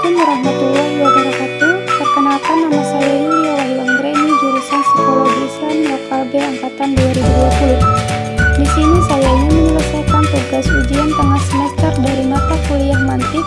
Assalamualaikum warahmatullahi wabarakatuh. Perkenalkan, nama saya Yulia Wahyu Anggreni, jurusan Psikologi Islam Lokal B angkatan 2020. Di sini saya ingin menyelesaikan tugas ujian tengah semester dari mata kuliah mantik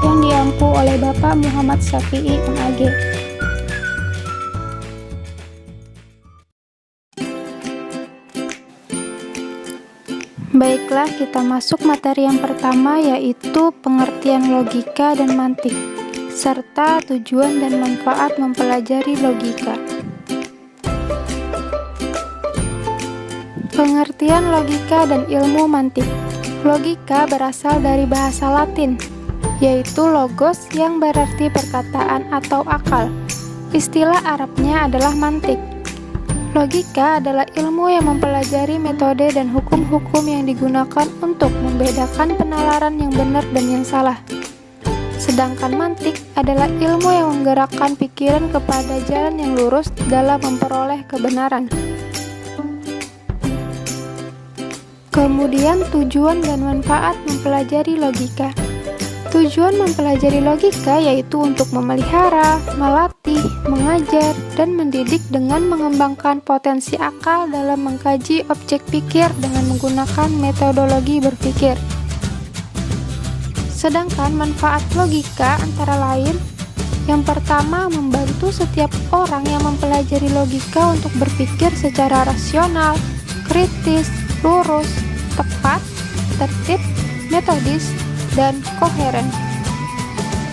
yang diampu oleh Bapak Muhammad Syafi'i, MAG. Baiklah, kita masuk materi yang pertama, yaitu pengertian logika dan mantik, serta tujuan dan manfaat mempelajari logika. Pengertian logika dan ilmu mantik. Logika berasal dari bahasa Latin, yaitu logos yang berarti perkataan atau akal. Istilah Arabnya adalah mantik. Logika adalah ilmu yang mempelajari metode dan hukum-hukum yang digunakan untuk membedakan penalaran yang benar dan yang salah. Sedangkan mantik adalah ilmu yang menggerakkan pikiran kepada jalan yang lurus dalam memperoleh kebenaran. Kemudian tujuan dan manfaat mempelajari logika. Tujuan mempelajari logika yaitu untuk memelihara, melatih, mengajar, dan mendidik dengan mengembangkan potensi akal dalam mengkaji objek pikir dengan menggunakan metodologi berpikir. Sedangkan manfaat logika antara lain, yang pertama, membantu setiap orang yang mempelajari logika untuk berpikir secara rasional, kritis, lurus, tepat, tertib, metodis, dan koheren.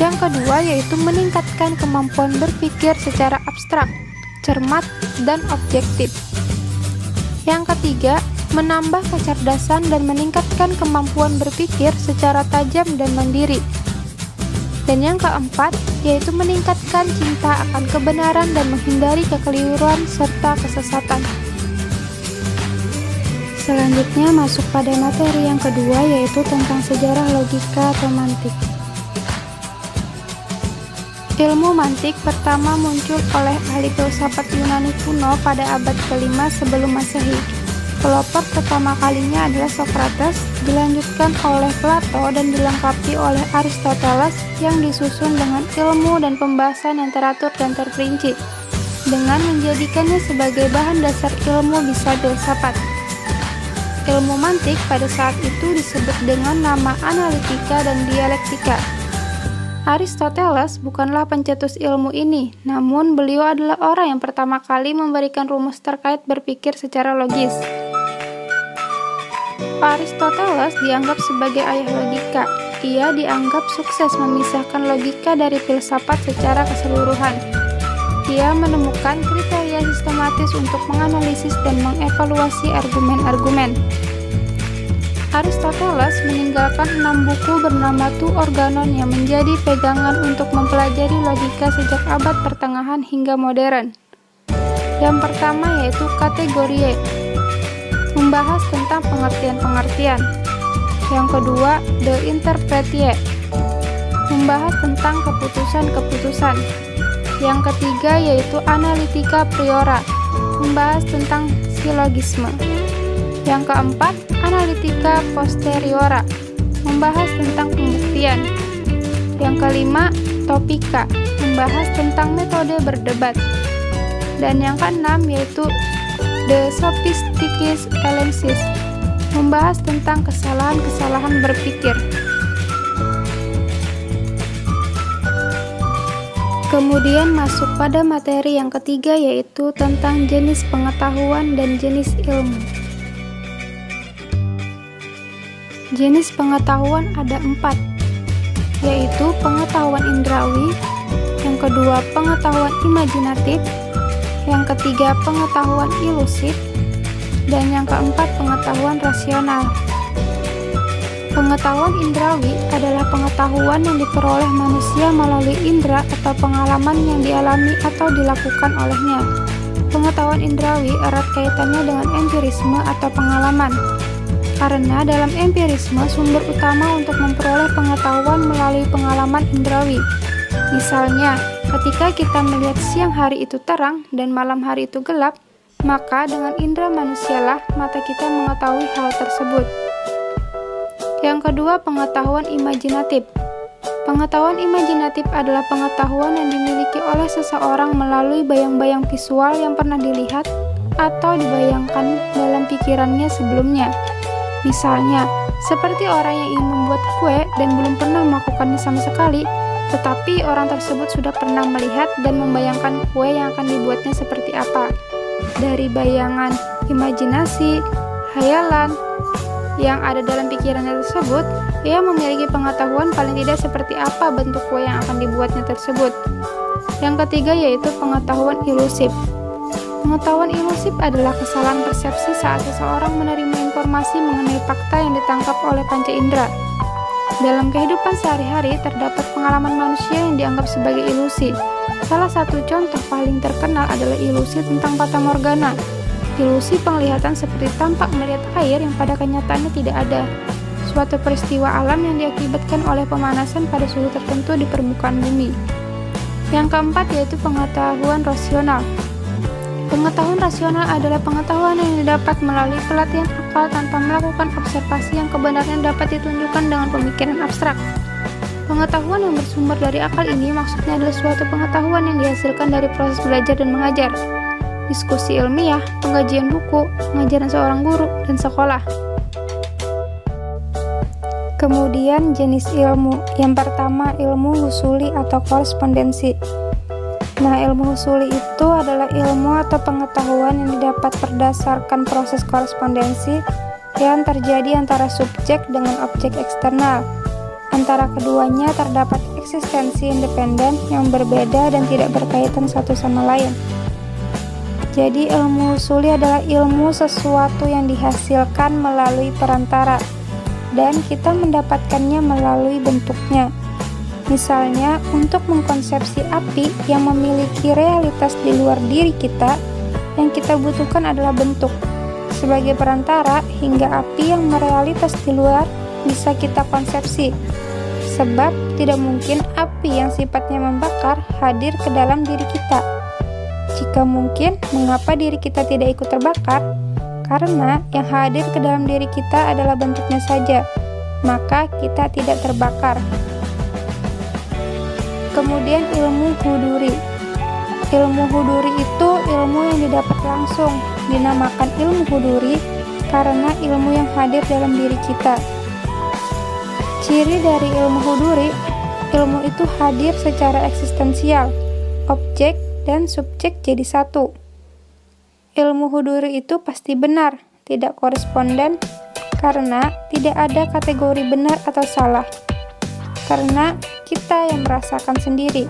Yang kedua yaitu meningkatkan kemampuan berpikir secara abstrak, cermat, dan objektif. Yang ketiga, menambah kecerdasan dan meningkatkan kemampuan berpikir secara tajam dan mandiri. Dan yang keempat, yaitu meningkatkan cinta akan kebenaran dan menghindari kekeliruan serta kesesatan. Selanjutnya masuk pada materi yang kedua, yaitu tentang sejarah logika atau mantik. Ilmu mantik pertama muncul oleh ahli filsafat Yunani kuno pada abad ke-5 sebelum Masehi. Pelopor pertama kalinya adalah Socrates, dilanjutkan oleh Plato dan dilengkapi oleh Aristoteles yang disusun dengan ilmu dan pembahasan yang teratur dan terperinci, dengan menjadikannya sebagai bahan dasar ilmu bisa filsafat. Ilmu mantik pada saat itu disebut dengan nama analitika dan dialektika. Aristoteles bukanlah pencetus ilmu ini, namun beliau adalah orang yang pertama kali memberikan rumus terkait berpikir secara logis. Aristoteles dianggap sebagai ayah logika. Ia dianggap sukses memisahkan logika dari filsafat secara keseluruhan. Ia menemukan kriteria sistematis untuk menganalisis dan mengevaluasi argumen-argumen. Aristoteles meninggalkan 6 buku bernama Tu Organon yang menjadi pegangan untuk mempelajari logika sejak abad pertengahan hingga modern. Yang pertama yaitu Kategoriae, membahas tentang pengertian-pengertian. Yang kedua, De Interpretiae, membahas tentang keputusan-keputusan. Yang ketiga yaitu Analytica Priora, membahas tentang silogisme. Yang keempat, Analytica Posteriora, membahas tentang pembuktian. Yang kelima, Topica, membahas tentang metode berdebat. Dan yang keenam yaitu De Sophisticis Elenchis, membahas tentang kesalahan-kesalahan berpikir. Kemudian masuk pada materi yang ketiga, yaitu tentang jenis pengetahuan dan jenis ilmu. Jenis pengetahuan ada 4, yaitu pengetahuan indrawi, yang kedua pengetahuan imajinatif, yang ketiga pengetahuan ilusif, dan yang keempat pengetahuan rasional. Pengetahuan indrawi adalah pengetahuan yang diperoleh manusia melalui indera atau pengalaman yang dialami atau dilakukan olehnya. Pengetahuan indrawi erat kaitannya dengan empirisme atau pengalaman, karena dalam empirisme sumber utama untuk memperoleh pengetahuan melalui pengalaman indrawi. Misalnya, ketika kita melihat siang hari itu terang dan malam hari itu gelap, maka dengan indera manusialah mata kita mengetahui hal tersebut. Yang kedua, pengetahuan imajinatif. Pengetahuan imajinatif adalah pengetahuan yang dimiliki oleh seseorang melalui bayang-bayang visual yang pernah dilihat atau dibayangkan dalam pikirannya sebelumnya. Misalnya, seperti orang yang ingin membuat kue dan belum pernah melakukannya sama sekali, tetapi orang tersebut sudah pernah melihat dan membayangkan kue yang akan dibuatnya seperti apa. Dari bayangan, imajinasi, khayalan yang ada dalam pikirannya tersebut, ia memiliki pengetahuan paling tidak seperti apa bentuk kue yang akan dibuatnya tersebut. Yang ketiga yaitu pengetahuan ilusif. Pengetahuan ilusif adalah kesalahan persepsi saat seseorang menerima informasi mengenai fakta yang ditangkap oleh panca indera. Dalam kehidupan sehari-hari terdapat pengalaman manusia yang dianggap sebagai ilusi. Salah satu contoh paling terkenal adalah ilusi tentang fata morgana. Ilusi penglihatan seperti tampak melihat air yang pada kenyataannya tidak ada. Suatu peristiwa alam yang diakibatkan oleh pemanasan pada suhu tertentu di permukaan bumi. Yang keempat yaitu pengetahuan rasional. Pengetahuan rasional adalah pengetahuan yang didapat melalui pelatihan akal tanpa melakukan observasi yang kebenarannya dapat ditunjukkan dengan pemikiran abstrak. Pengetahuan yang bersumber dari akal ini maksudnya adalah suatu pengetahuan yang dihasilkan dari proses belajar dan mengajar, diskusi ilmiah, pengkajian buku, pengajaran seorang guru, dan sekolah. Kemudian jenis ilmu. Yang pertama, ilmu husuli atau korespondensi. Nah, ilmu husuli itu adalah ilmu atau pengetahuan yang didapat berdasarkan proses korespondensi yang terjadi antara subjek dengan objek eksternal. Antara keduanya terdapat eksistensi independen yang berbeda dan tidak berkaitan satu sama lain. Jadi ilmu husuli adalah ilmu sesuatu yang dihasilkan melalui perantara, dan kita mendapatkannya melalui bentuknya. Misalnya, untuk mengkonsepsi api yang memiliki realitas di luar diri kita, yang kita butuhkan adalah bentuk. Sebagai perantara, hingga api yang merealitas di luar bisa kita konsepsi. Sebab tidak mungkin api yang sifatnya membakar hadir ke dalam diri kita. Jika mungkin, mengapa diri kita tidak ikut terbakar? Karena yang hadir ke dalam diri kita adalah bentuknya saja, maka kita tidak terbakar. Kemudian ilmu huduri. Ilmu huduri itu ilmu yang didapat langsung, dinamakan ilmu huduri karena ilmu yang hadir dalam diri kita. Ciri dari ilmu huduri, ilmu itu hadir secara eksistensial, objek dan subjek jadi satu. Ilmu huduri itu pasti benar, tidak koresponden, karena tidak ada kategori benar atau salah. Karena kita yang merasakan sendiri.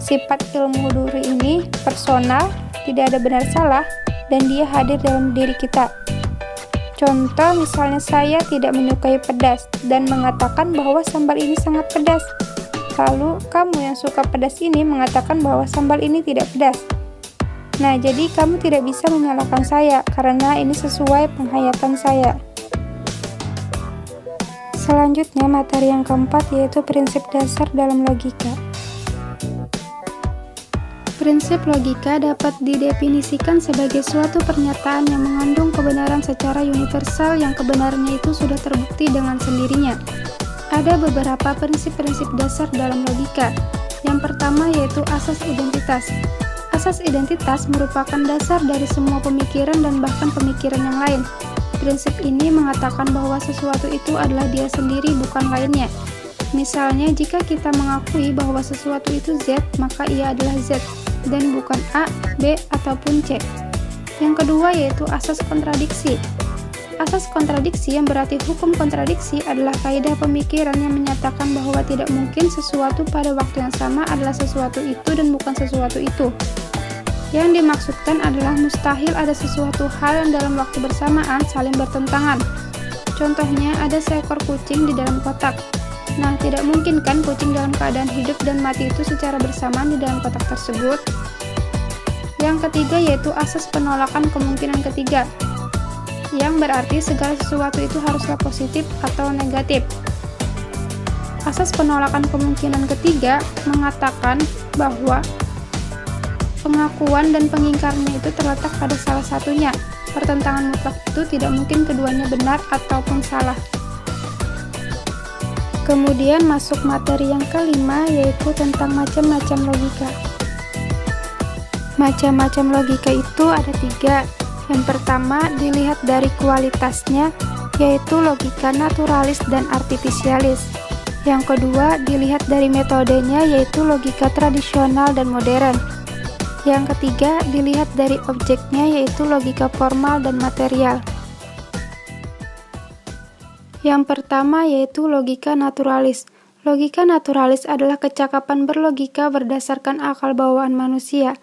Sifat ilmu huduri ini personal, tidak ada benar salah, dan dia hadir dalam diri kita. Contoh misalnya saya tidak menyukai pedas dan mengatakan bahwa sambal ini sangat pedas. Lalu kamu yang suka pedas ini mengatakan bahwa sambal ini tidak pedas. Nah, jadi kamu tidak bisa menyalahkan saya karena ini sesuai penghayatan saya. Selanjutnya materi yang keempat yaitu prinsip dasar dalam logika. Prinsip logika dapat didefinisikan sebagai suatu pernyataan yang mengandung kebenaran secara universal yang kebenarannya itu sudah terbukti dengan sendirinya. Ada beberapa prinsip-prinsip dasar dalam logika. Yang pertama yaitu asas identitas. Asas identitas merupakan dasar dari semua pemikiran dan bahkan pemikiran yang lain. Prinsip ini mengatakan bahwa sesuatu itu adalah dia sendiri bukan lainnya. Misalnya, jika kita mengakui bahwa sesuatu itu Z, maka ia adalah Z, dan bukan A, B, ataupun C. Yang kedua yaitu asas kontradiksi. Asas kontradiksi yang berarti hukum kontradiksi adalah kaidah pemikiran yang menyatakan bahwa tidak mungkin sesuatu pada waktu yang sama adalah sesuatu itu dan bukan sesuatu itu. Yang dimaksudkan adalah mustahil ada sesuatu hal yang dalam waktu bersamaan saling bertentangan. Contohnya, ada seekor kucing di dalam kotak. Nah, tidak mungkin kan kucing dalam keadaan hidup dan mati itu secara bersamaan di dalam kotak tersebut? Yang ketiga yaitu asas penolakan kemungkinan ketiga, yang berarti segala sesuatu itu haruslah positif atau negatif. Asas penolakan kemungkinan ketiga mengatakan bahwa pengakuan dan pengingkarannya itu terletak pada salah satunya. Pertentangan mutlak itu tidak mungkin keduanya benar ataupun salah. Kemudian masuk materi yang kelima, yaitu tentang macam-macam logika. Macam-macam logika itu ada 3. Yang pertama, dilihat dari kualitasnya, yaitu logika naturalis dan artifisialis. Yang kedua, dilihat dari metodenya, yaitu logika tradisional dan modern. Yang ketiga, dilihat dari objeknya, yaitu logika formal dan material. Yang pertama yaitu logika naturalis. Logika naturalis adalah kecakapan berlogika berdasarkan akal bawaan manusia.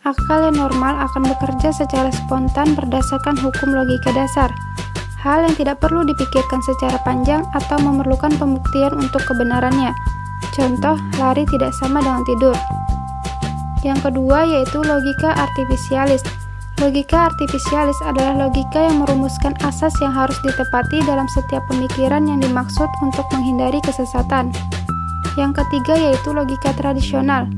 Akal yang normal akan bekerja secara spontan berdasarkan hukum logika dasar. Hal yang tidak perlu dipikirkan secara panjang atau memerlukan pembuktian untuk kebenarannya. Contoh, lari tidak sama dengan tidur. Yang kedua yaitu logika artifisialis. Logika artifisialis adalah logika yang merumuskan asas yang harus ditepati dalam setiap pemikiran yang dimaksud untuk menghindari kesesatan. Yang ketiga yaitu logika tradisional.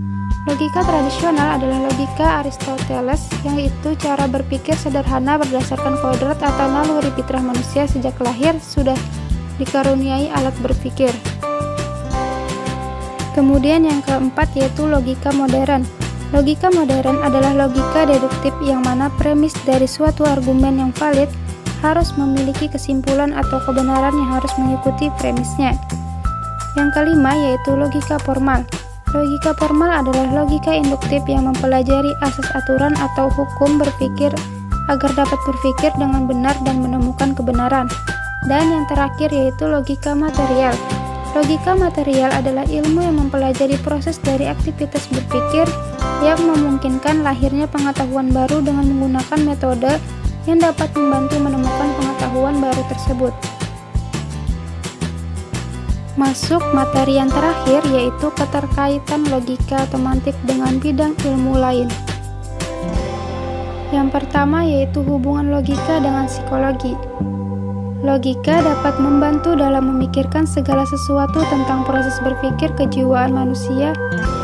Logika tradisional adalah logika Aristoteles, yang itu cara berpikir sederhana berdasarkan kodrat atau naluri fitrah manusia sejak lahir sudah dikaruniai alat berpikir. Kemudian yang keempat yaitu logika modern. Logika modern adalah logika deduktif yang mana premis dari suatu argumen yang valid harus memiliki kesimpulan atau kebenaran yang harus mengikuti premisnya. Yang kelima yaitu logika formal. Logika formal adalah logika induktif yang mempelajari asas aturan atau hukum berpikir agar dapat berpikir dengan benar dan menemukan kebenaran. Dan yang terakhir yaitu logika material. Logika material adalah ilmu yang mempelajari proses dari aktivitas berpikir yang memungkinkan lahirnya pengetahuan baru dengan menggunakan metode yang dapat membantu menemukan pengetahuan baru tersebut. Masuk materi yang terakhir yaitu keterkaitan logika atau mantik dengan bidang ilmu lain. Yang pertama yaitu hubungan logika dengan psikologi. Logika dapat membantu dalam memikirkan segala sesuatu tentang proses berpikir kejiwaan manusia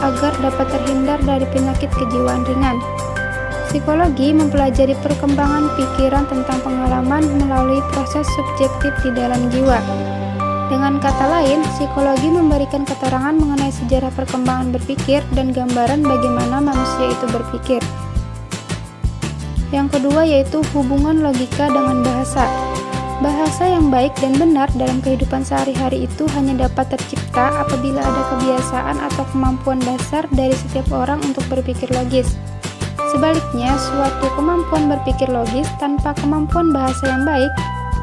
agar dapat terhindar dari penyakit kejiwaan ringan. Psikologi mempelajari perkembangan pikiran tentang pengalaman melalui proses subjektif di dalam jiwa. Dengan kata lain, psikologi memberikan keterangan mengenai sejarah perkembangan berpikir dan gambaran bagaimana manusia itu berpikir. Yang kedua yaitu hubungan logika dengan bahasa. Bahasa yang baik dan benar dalam kehidupan sehari-hari itu hanya dapat tercipta apabila ada kebiasaan atau kemampuan dasar dari setiap orang untuk berpikir logis. Sebaliknya, suatu kemampuan berpikir logis tanpa kemampuan bahasa yang baik,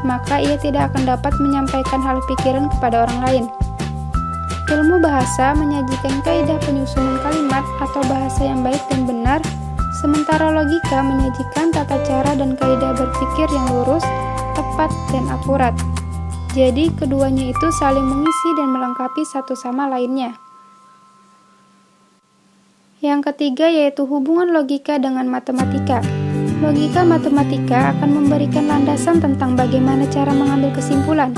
maka ia tidak akan dapat menyampaikan hal pikiran kepada orang lain. Ilmu bahasa menyajikan kaidah penyusunan kalimat atau bahasa yang baik dan benar, sementara logika menyajikan tata cara dan kaidah berpikir yang lurus, tepat, dan akurat. Jadi, keduanya itu saling mengisi dan melengkapi satu sama lainnya. Yang ketiga yaitu hubungan logika dengan matematika. Logika matematika akan memberikan landasan tentang bagaimana cara mengambil kesimpulan.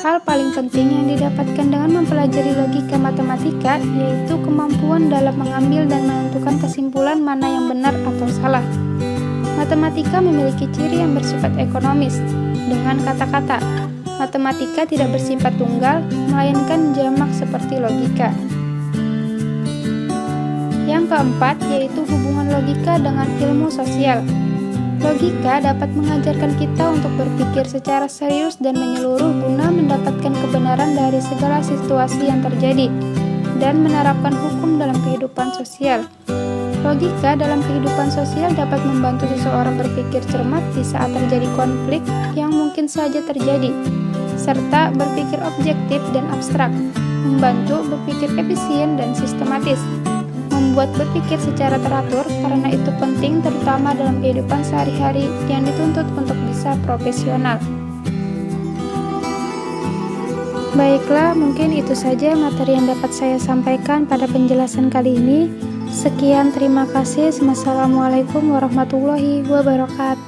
Hal paling penting yang didapatkan dengan mempelajari logika matematika yaitu kemampuan dalam mengambil dan menentukan kesimpulan mana yang benar atau salah. Matematika memiliki ciri yang bersifat ekonomis. Dengan kata-kata, matematika tidak bersifat tunggal, melainkan jamak seperti logika. Yang keempat yaitu hubungan logika dengan ilmu sosial. Logika dapat mengajarkan kita untuk berpikir secara serius dan menyeluruh guna mendapatkan kebenaran dari segala situasi yang terjadi dan menerapkan hukum dalam kehidupan sosial. Logika dalam kehidupan sosial dapat membantu seseorang berpikir cermat di saat terjadi konflik yang mungkin saja terjadi, serta berpikir objektif dan abstrak, membantu berpikir efisien dan sistematis, membuat berpikir secara teratur karena itu penting terutama dalam kehidupan sehari-hari yang dituntut untuk bisa profesional. Baiklah, mungkin itu saja materi yang dapat saya sampaikan pada penjelasan kali ini. Sekian, terima kasih. Wassalamualaikum warahmatullahi wabarakatuh.